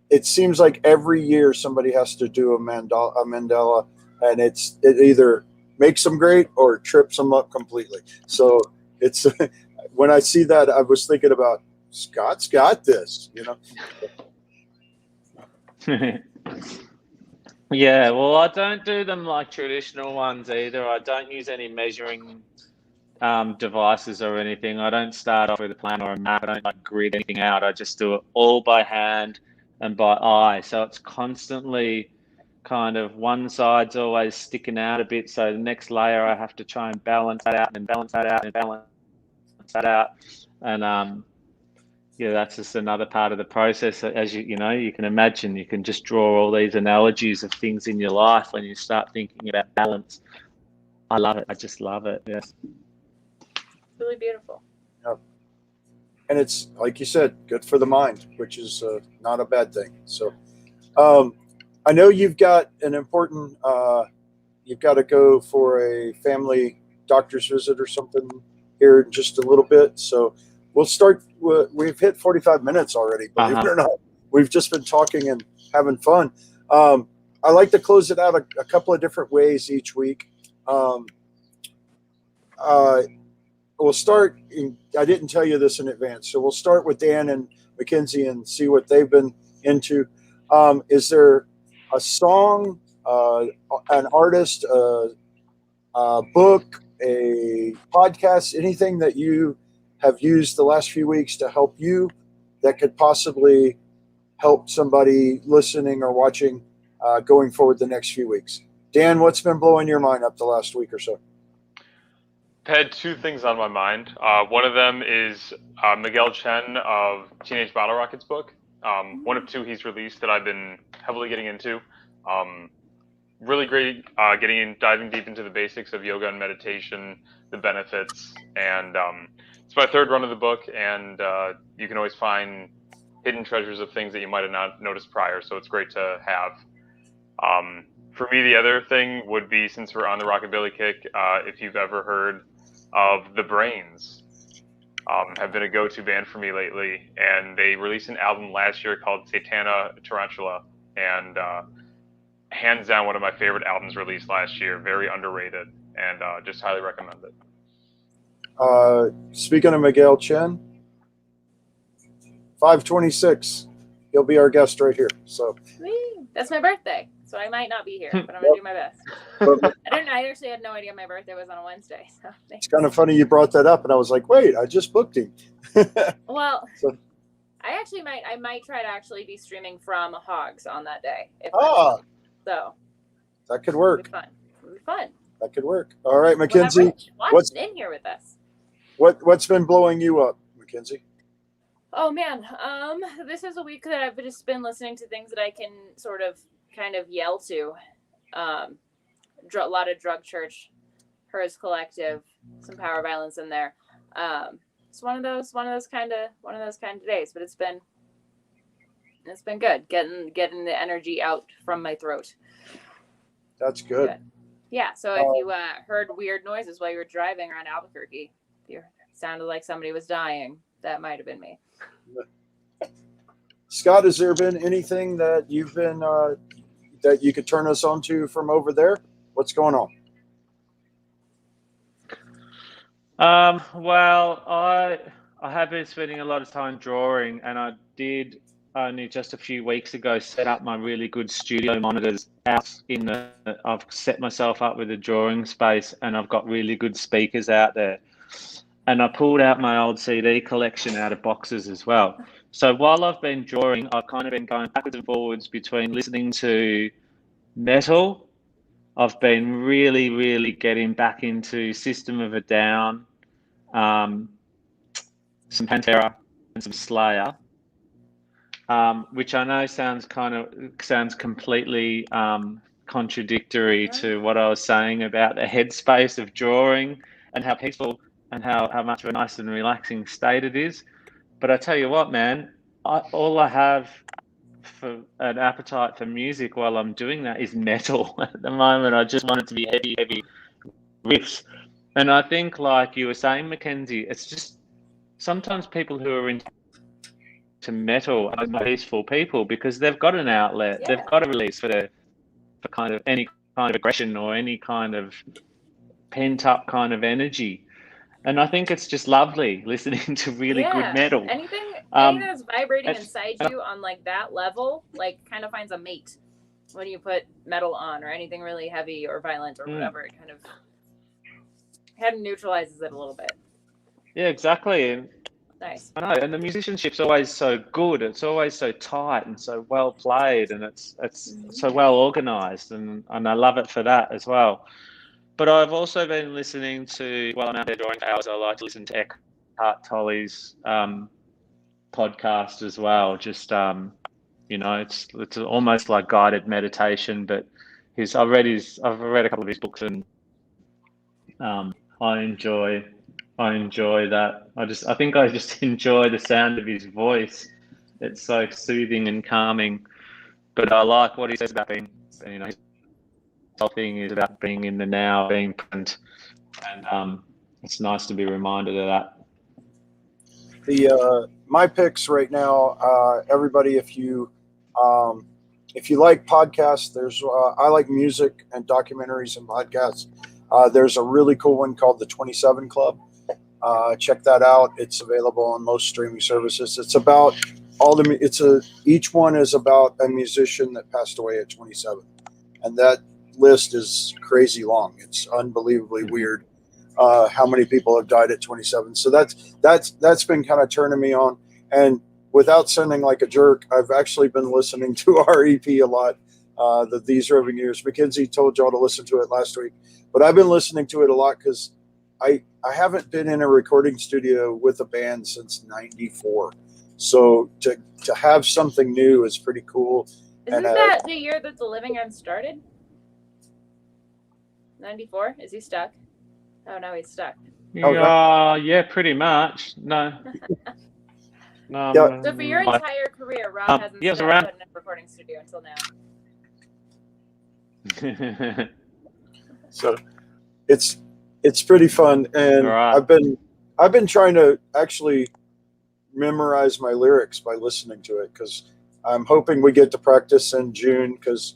it seems like every year somebody has to do a mandala, and it either makes them great or trips them up completely. So it's when I see that, I was thinking about Scott's got this, you know. Yeah, well, I don't do them like traditional ones either. I don't use any measuring devices or anything. I don't start off with a plan or a map. I don't like grid anything out. I just do it all by hand and by eye. So it's constantly kind of one side's always sticking out a bit. So the next layer I have to try and balance that out and balance that out and balance that out. And yeah, that's just another part of the process. As you can imagine, you can just draw all these analogies of things in your life when you start thinking about balance. I love it. I just love it. Yes. Really beautiful. Yeah. And it's, like you said, good for the mind, which is not a bad thing. So I know you've got an important you've got to go for a family doctor's visit or something here in just a little bit. So we'll start. We've hit 45 minutes already, believe it or not. We've just been talking and having fun. I like to close it out a couple of different ways each week. We'll start. I didn't tell you this in advance, so we'll start with Dan and Mackenzie and see what they've been into. Is there a song, an artist, a book, a podcast, anything that you have used the last few weeks to help you that could possibly help somebody listening or watching going forward the next few weeks? Dan, what's been blowing your mind up the last week or so? I've had two things on my mind. One of them is Miguel Chen of Teenage Bottle Rockets book. One of two he's released that I've been heavily getting into. Really great diving deep into the basics of yoga and meditation, the benefits, and it's my third run of the book, and you can always find hidden treasures of things that you might have not noticed prior, so it's great to have. For me, the other thing would be, since we're on the rockabilly kick, if you've ever heard of The Brains, have been a go-to band for me lately, and they released an album last year called Satana Tarantula, and hands down one of my favorite albums released last year. Very underrated, and just highly recommend it. Speaking of Miguel Chen, 5/26, he'll be our guest right here. So that's my birthday, so I might not be here, but I'm gonna do my best. I actually had no idea my birthday was on a Wednesday. So it's kind of funny you brought that up, and I was like, wait, I just booked him. Well, I might try to actually be streaming from Hogs on that day. So that could work. It'll be fun. That could work. All right, Mackenzie, what's in here with us? What's been blowing you up, Mackenzie? Oh man, this is a week that I've just been listening to things that I can sort of kind of yell to. A lot of Drug Church, Hers Collective, some Power Violence in there. It's one of those kind of days, but it's been good getting the energy out from my throat. That's good. Yeah. So if you heard weird noises while you were driving around Albuquerque, if it sounded like somebody was dying, that might have been me. Scott, has there been anything that you've been that you could turn us on to from over there? What's going on? Well, I have been spending a lot of time drawing, and I did only just a few weeks ago set up my really good studio monitors out I've set myself up with a drawing space, and I've got really good speakers out there. And I pulled out my old CD collection out of boxes as well. So while I've been drawing, I've kind of been going backwards and forwards between listening to metal. I've been really, really getting back into System of a Down, some Pantera, and some Slayer, which I know sounds completely contradictory to what I was saying about the headspace of drawing and how peaceful and how much of a nice and relaxing state it is. But I tell you what, man, all I have for an appetite for music while I'm doing that is metal at the moment. I just want it to be heavy riffs. And I think, like you were saying, Mackenzie, it's just sometimes people who are into metal are peaceful people because they've got an outlet. Yeah. They've got a release for kind of any kind of aggression or any kind of pent up kind of energy. And I think it's just lovely listening to really good metal. Anything that's vibrating inside you on like that level, like kind of finds a mate when you put metal on, or anything really heavy or violent or whatever. It kind of neutralizes it a little bit. Yeah, exactly. And nice. I know, and the musicianship's always so good. It's always so tight and so well played, and it's so well organized, and I love it for that as well. But I've also been listening to, while I'm out there drawing for hours, I like to listen to Eckhart Tolle's podcast as well. Just, it's almost like guided meditation, but I've read a couple of his books, and I enjoy that. I think I just enjoy the sound of his voice. It's so soothing and calming. But I like what he says about being whole thing is about being in the now, being present, and it's nice to be reminded of that. My picks right now, everybody, if you like podcasts, I like music and documentaries and podcasts. There's a really cool one called the 27 Club. Check that out. It's available on most streaming services. It's about each one is about a musician that passed away at 27, and that list is crazy long. It's unbelievably weird how many people have died at 27. So that's been kind of turning me on. And without sounding like a jerk, I've actually been listening to our EP a lot. These Roving Years. Mackenzie told y'all to listen to it last week, but I've been listening to it a lot because I haven't been in a recording studio with a band since '94. So to have something new is pretty cool. Isn't that the year that The Living End started? 94? Is he stuck? Oh, no, he's stuck. Yeah, pretty much. No. Yeah. So for your entire career, Rob hasn't stepped foot in a recording studio until now. So it's pretty fun, and right. I've been trying to actually memorize my lyrics by listening to it, because I'm hoping we get to practice in June, because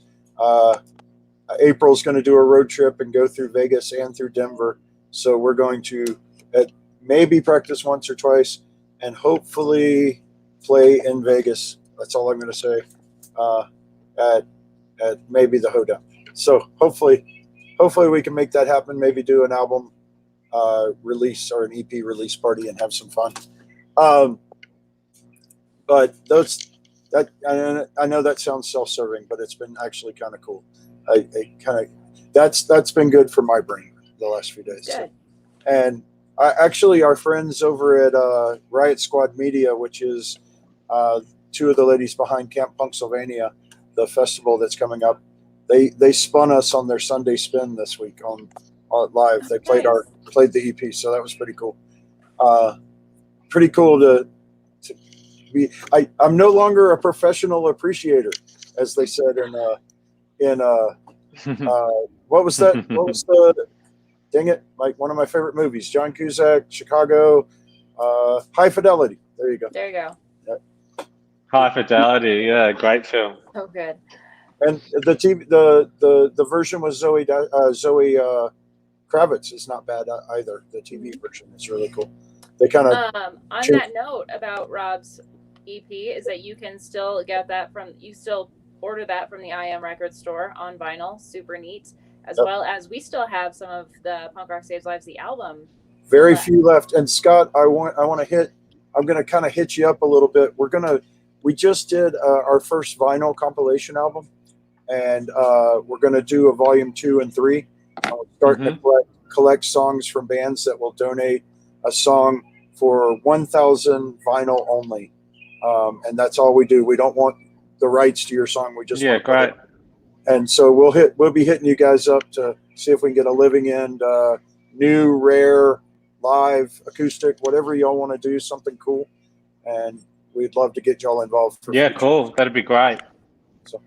April's going to do a road trip and go through Vegas and through Denver. So we're going to maybe practice once or twice, and hopefully play in Vegas. That's all I'm going to say. At maybe the Hoedown. So hopefully we can make that happen. Maybe do an album release or an EP release party and have some fun. But I know that sounds self-serving, but it's been actually kind of cool. That's been good for my brain the last few days. Good. And actually, our friends over at Riot Squad Media, which is two of the ladies behind Camp Punksylvania, the festival that's coming up, they spun us on their Sunday spin this week on live. They played the EP, so that was pretty cool. Pretty cool to be. I'm no longer a professional appreciator, as they said in what was that? What was the? Dang it! Like one of my favorite movies, John Cusack, Chicago, High Fidelity. There you go. There you go. Yeah. High Fidelity, yeah, great film. Oh, good. And the version with Zoe Kravitz is not bad either. The TV version is really cool. They kind of on that note about Rob's EP is that you can still get that order that from the IM Record Store on vinyl. Super neat. As well as we still have some of the Punk Rock Saves Lives, the album. Very few left. And Scott, I'm going to kind of hit you up a little bit. We just did our first vinyl compilation album, and we're going to do a volume 2 and 3. Starting to collect songs from bands that will donate a song for 1,000 vinyl only. And that's all we do. We don't want the rights to your song. We just want great. And so we'll be hitting you guys up to see if we can get a Living End, new, rare, live, acoustic, whatever y'all want to do, something cool. And we'd love to get y'all involved. Cool. That'd be great. So,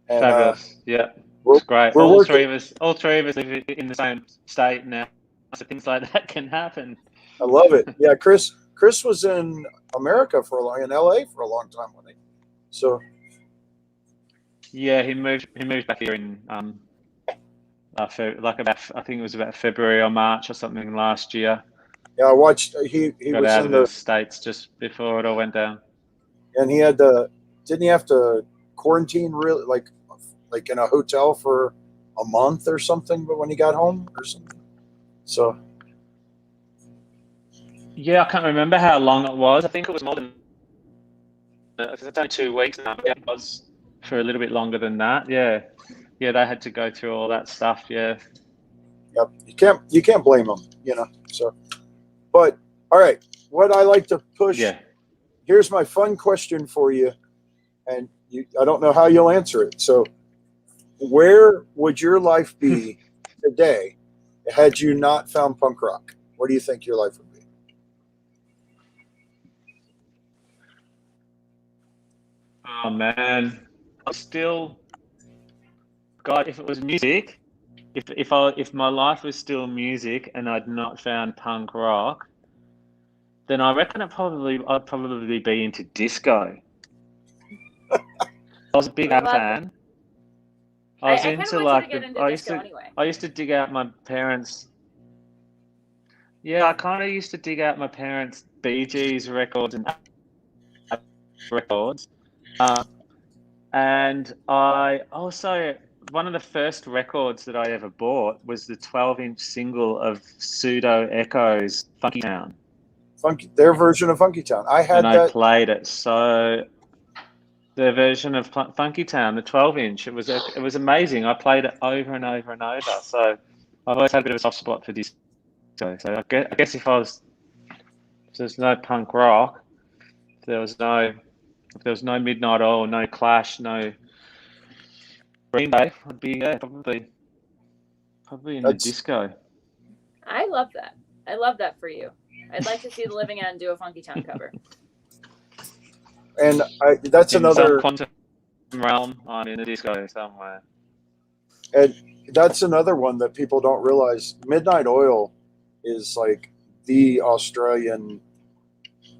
fabulous. It's great. All three of us live in the same state now, so things like that can happen. I love it. Yeah, Chris was in America in LA for a long time, wasn't he? So. Yeah, he moved back here in I think it was about February or March or something last year. Yeah, I watched. He got was out in of the States just before it all went down. And he had didn't he have to quarantine really like in a hotel for a month or something? But when he got home or something, so. Yeah, I can't remember how long it was. I think it was more than. It's only 2 weeks now. But it was for a little bit longer than that. Yeah, they had to go through all that stuff. Yeah. Yep. You can't blame them, So, but all right, what I like to push. Yeah. Here's my fun question for you, and I don't know how you'll answer it. So, where would your life be today had you not found punk rock? Where do you think your life would be? Oh man, I'm still God, if it was music, if my life was still music and I'd not found punk rock, then I reckon I'd probably be into disco. I was a big fan. I was into like I used to dig out my parents. Yeah, I kind of used to dig out my parents' Bee Gees records and records. And I also, one of the first records that I ever bought was the 12-inch single of Pseudo Echo's Funky Town. Their version of Funky Town. I played it. So their version of Funky Town, the 12-inch, it was amazing. I played it over and over and over. So I've always had a bit of a soft spot for disco. So I guess if there's no punk rock, if there was no Midnight Oil, no Clash, no Green Day, I'd be probably in the disco. I love that. I love that for you. I'd like to see the Living End do a Funky Town cover. And that's in another some quantum realm. I'm in the disco somewhere. And that's another one that people don't realize. Midnight Oil is like the Australian,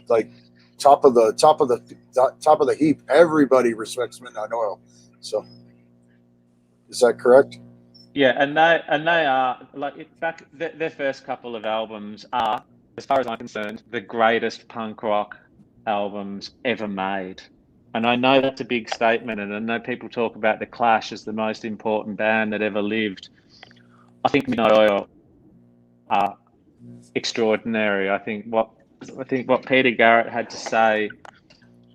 like top of the heap. Everybody respects Midnight Oil. So, is that correct? Yeah, and they are like their first couple of albums are, as far as I'm concerned, the greatest punk rock albums ever made. And I know that's a big statement, and I know people talk about the Clash as the most important band that ever lived. I think Midnight Oil are extraordinary. I think what Peter Garrett had to say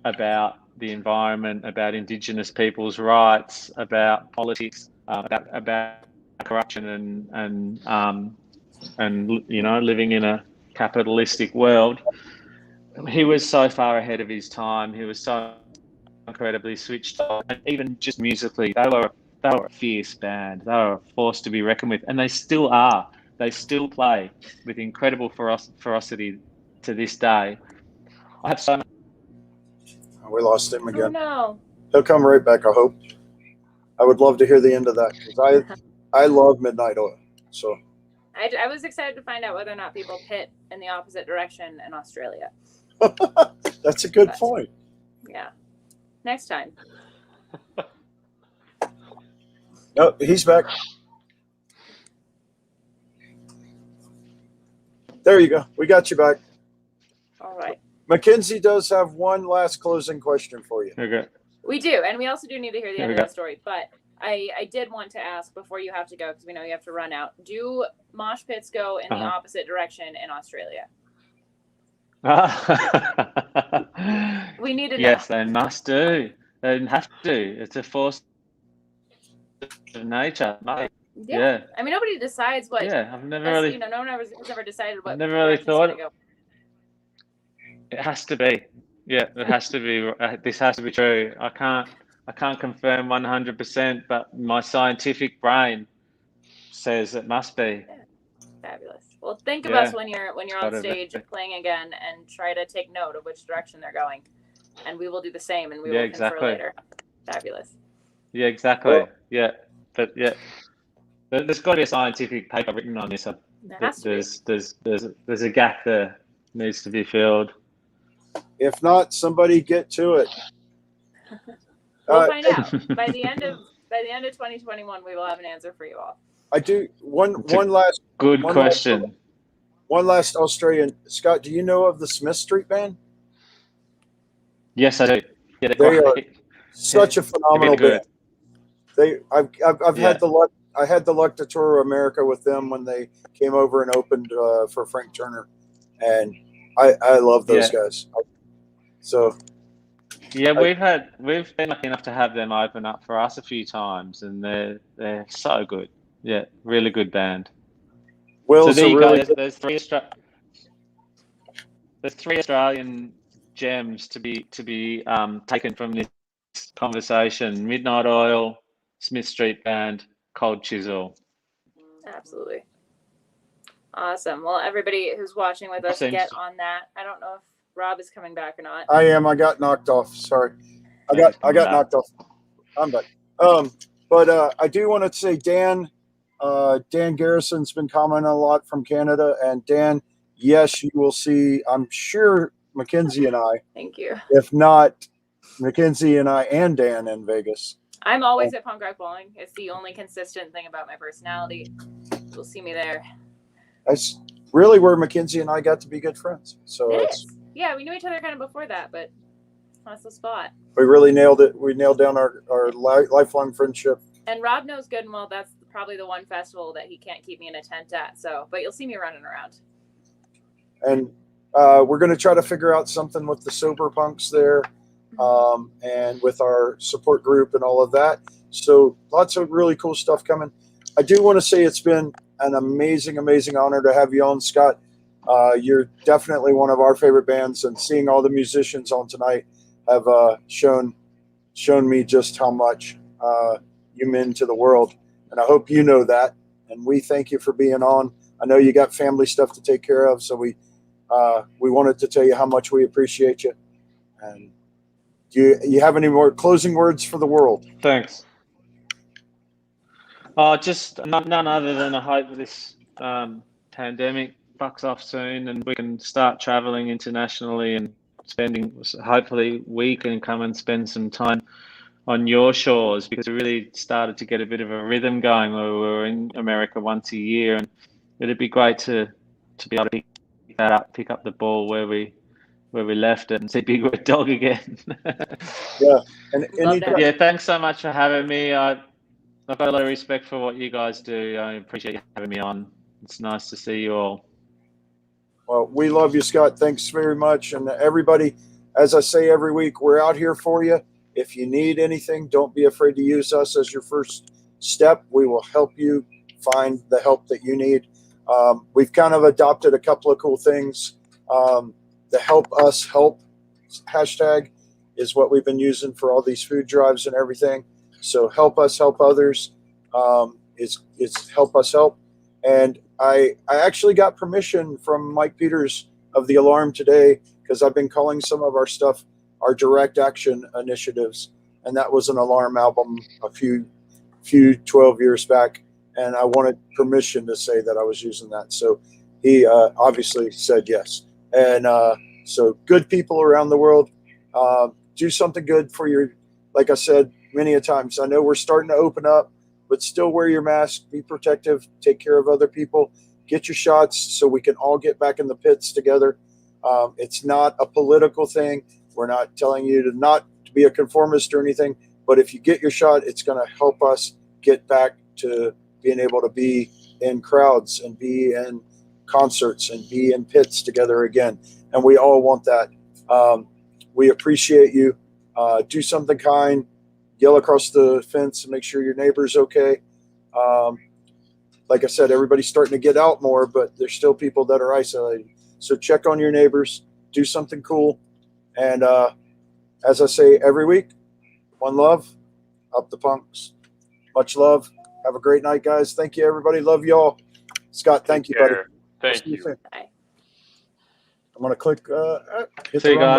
about the environment, about Indigenous people's rights, about politics, about corruption and living in a capitalistic world. He was so far ahead of his time. He was so incredibly switched on, and even just musically, they were a fierce band. They were a force to be reckoned with, and they still are. They still play with incredible ferocity to this day. I have so much. We lost him again. Oh no! He'll come right back. I hope. I would love to hear the end of that because I love Midnight Oil. So I was excited to find out whether or not people pit in the opposite direction in Australia. That's a good point. Yeah. Next time. No, he's back. There you go. We got you back. All right. Mackenzie does have one last closing question for you. Okay. We do, and we also do need to hear the end of that story. But I did want to ask before you have to go, because we know you have to run out. Do mosh pits go in the opposite direction in Australia? We need to know. Yes, they must do. They have to. It's a force of nature, mate. Yeah. I mean, nobody decides what. Yeah, I've never really. No one has ever decided what. I've never really thought. Go. It has to be. Yeah, it has to be. This has to be true. I can't confirm 100%, but my scientific brain says it must be. Yeah. Fabulous. Well, think of us when you're on stage playing again, and try to take note of which direction they're going, and we will do the same, and we will confer later. Fabulous. Yeah, exactly. Well, yeah, but yeah, there's got to be a scientific paper written on this. There's a gap there needs to be filled. If not, somebody get to it. We'll find out by the end of 2021. We will have an answer for you all. I do one last good question. One last Australian. Scott, do you know of the Smith Street Band? Yes, I do. Yeah, they are such a phenomenal band. I've had the luck. I had the luck to tour America with them when they came over and opened for Frank Turner, and I love those guys. So yeah, we've been lucky enough to have them open up for us a few times, and they're so good. Yeah, really good band. Well, so there you go. There's three Australian gems to be taken from this conversation: Midnight Oil, Smith Street Band, Cold Chisel. Absolutely. Awesome. Well, everybody who's watching with us, get on that. I don't know if Rob is coming back or not. I am. I got knocked off. Sorry. I got knocked off. I'm back. But I do want to say Dan Garrison's been commenting a lot from Canada. And Dan, yes, you will see, I'm sure, Mackenzie and I. Thank you. If not, Mackenzie and I and Dan in Vegas. I'm always at Punk Rock Bowling. It's the only consistent thing about my personality. You'll see me there. That's really where Mackenzie and I got to be good friends. So It is. Yeah, we knew each other kind of before that, but that's the spot. We really nailed it. We nailed down our lifelong friendship. And Rob knows good and well that's probably the one festival that he can't keep me in a tent at. So, but you'll see me running around. And we're going to try to figure out something with the sober punks there, and with our support group and all of that. So lots of really cool stuff coming. I do want to say it's been an amazing, amazing honor to have you on, Scott. You're definitely one of our favorite bands, and seeing all the musicians on tonight have shown me just how much you mean to the world. And I hope you know that. And we thank you for being on. I know you got family stuff to take care of, so we wanted to tell you how much we appreciate you. And do you have any more closing words for the world? Thanks. Just none other than I hope this pandemic fucks off soon and we can start traveling internationally and hopefully we can come and spend some time on your shores, because we really started to get a bit of a rhythm going where we were in America once a year, and it'd be great to be able to pick up the ball where we left it and see Big Red Dog again. Yeah. And yeah, thanks so much for having me. I've got a lot of respect for what you guys do. I appreciate you having me on. It's nice to see you all. Well, we love you, Scott. Thanks very much. And everybody, as I say every week, we're out here for you. If you need anything, don't be afraid to use us as your first step. We will help you find the help that you need. We've kind of adopted a couple of cool things. The Help Us Help hashtag is what we've been using for all these food drives and everything. So help us help others. It's help us help. And I actually got permission from Mike Peters of The Alarm today, because I've been calling some of our stuff our direct action initiatives. And that was an Alarm album a few 12 years back. And I wanted permission to say that I was using that. So he obviously said yes. And so good people around the world, do something good for your, like I said many a times, I know we're starting to open up, but still wear your mask, be protective, take care of other people, get your shots so we can all get back in the pits together. It's not a political thing. We're not telling you to be a conformist or anything, but if you get your shot, it's going to help us get back to being able to be in crowds and be in concerts and be in pits together again. And we all want that. We appreciate you. Do something kind, yell across the fence and make sure your neighbor's okay. Like I said, everybody's starting to get out more, but there's still people that are isolated. So check on your neighbors, do something cool. And as I say every week, one love, up the punks. Much love. Have a great night, guys. Thank you, everybody. Love y'all. Scott, thank you, buddy. Thank you. Bye. I'm going to click. Hit See the you wrong guys.